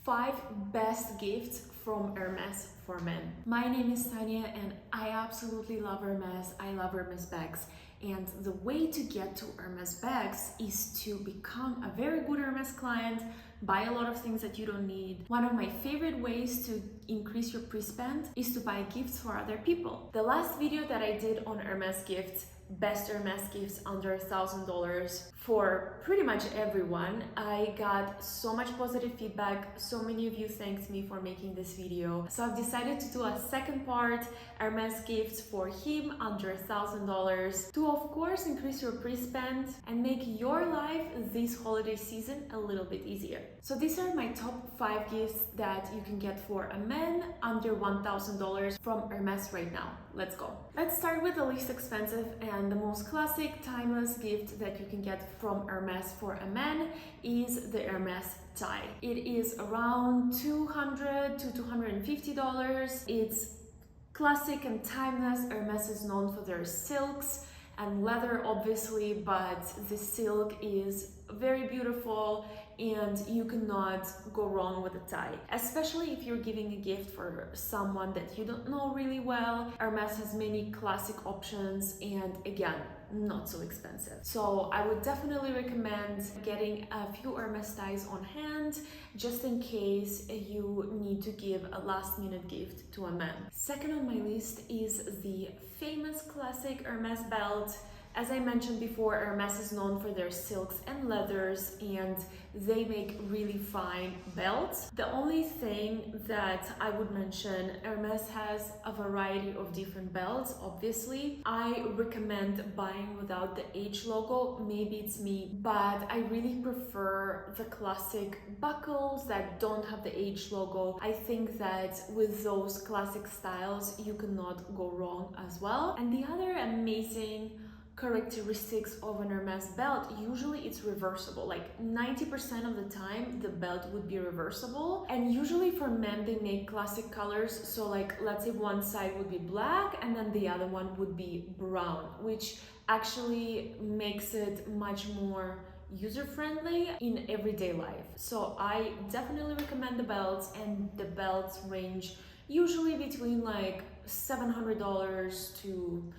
5 best gifts from Hermes for men. My name is Tanya and I absolutely love Hermes. I love Hermes bags. And the way to get to Hermes bags is to become a very good Hermes client, buy a lot of things that you don't need. One of my favorite ways to increase your pre-spend is to buy gifts for other people. The last video that I did on Hermes gifts, best Hermes gifts under $1,000 for pretty much everyone, I got so much positive feedback. So many of you thanked me for making this video. So I've decided to do a second part, Hermes gifts for him under $1,000, to of course increase your pre-spend and make your life this holiday season a little bit easier. So these are my top 5 gifts that you can get for a man under $1,000 from Hermes right now. Let's go. Let's start with the least expensive and the most classic, timeless gift that you can get from Hermes for a man is the Hermes tie. It is around $200 to $250. It's classic and timeless. Hermes is known for their silks and leather obviously, but the silk is very beautiful and you cannot go wrong with a tie, especially if you're giving a gift for someone that you don't know really well. Hermes has many classic options and again, not so expensive. So I would definitely recommend getting a few Hermes ties on hand just in case you need to give a last minute gift to a man. Second on my list is the famous classic Hermes belt. As I mentioned before, Hermes is known for their silks and leathers and they make really fine belts. The only thing that I would mention, Hermes has a variety of different belts, obviously. I recommend buying without the H logo, maybe it's me, but I really prefer the classic buckles that don't have the H logo. I think that with those classic styles, you cannot go wrong as well. And the other amazing characteristics of an Hermes belt, usually it's reversible. Like 90% of the time the belt would be reversible, and usually for men they make classic colors, so like let's say one side would be black and then the other one would be brown, which actually makes it much more user-friendly in everyday life. So I definitely recommend the belts, and the belts range usually between like $700 to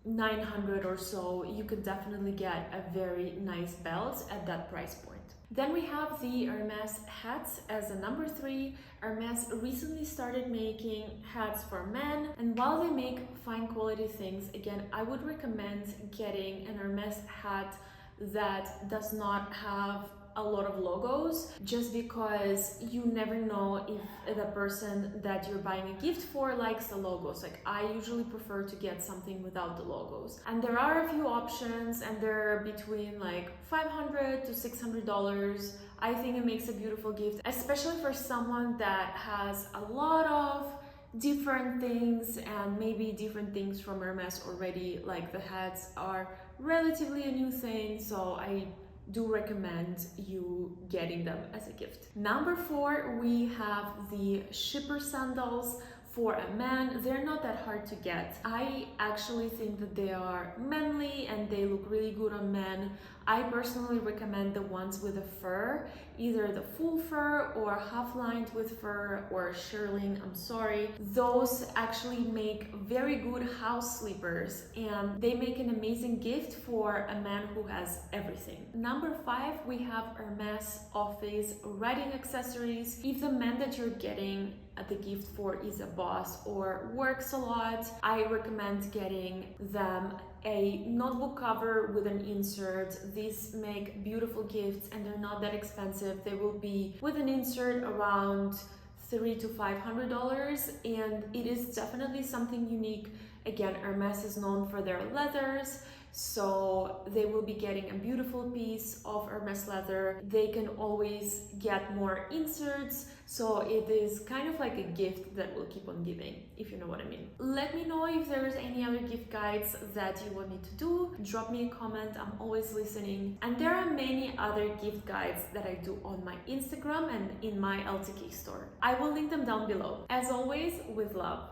$900 or so. You could definitely get a very nice belt at that price point. Then we have the Hermes hats as a number 3. Hermes recently started making hats for men, and while they make fine quality things, again, I would recommend getting an Hermes hat that does not have a lot of logos, just because you never know if the person that you're buying a gift for likes the logos. Like I usually prefer to get something without the logos, and there are a few options and they're between like $500 to $600. I think it makes a beautiful gift, especially for someone that has a lot of different things and maybe different things from Hermes already. Like the hats are relatively a new thing, so I do recommend you getting them as a gift. Number 4, we have the shipper sandals for a man. They're not that hard to get. I actually think that they are manly and they look really good on men. I personally recommend the ones with the fur, either the full fur or half lined with fur or shearling, I'm sorry. Those actually make very good house sleepers and they make an amazing gift for a man who has everything. Number 5, we have Hermes office writing accessories. If the man that you're getting the gift for is a boss or works a lot, I recommend getting them a notebook cover with an insert. These make beautiful gifts and they're not that expensive. They will be with an insert around $300 to $500, and it is definitely something unique. Again, Hermes is known for their leathers, so they will be getting a beautiful piece of Hermes leather. They can always get more inserts, so it is kind of like a gift that will keep on giving, if you know what I mean. Let me know if there's any other gift guides that you want me to do. Drop me a comment, I'm always listening. And there are many other gift guides that I do on my Instagram and in my LTK store. I will link them down below. As always, with love.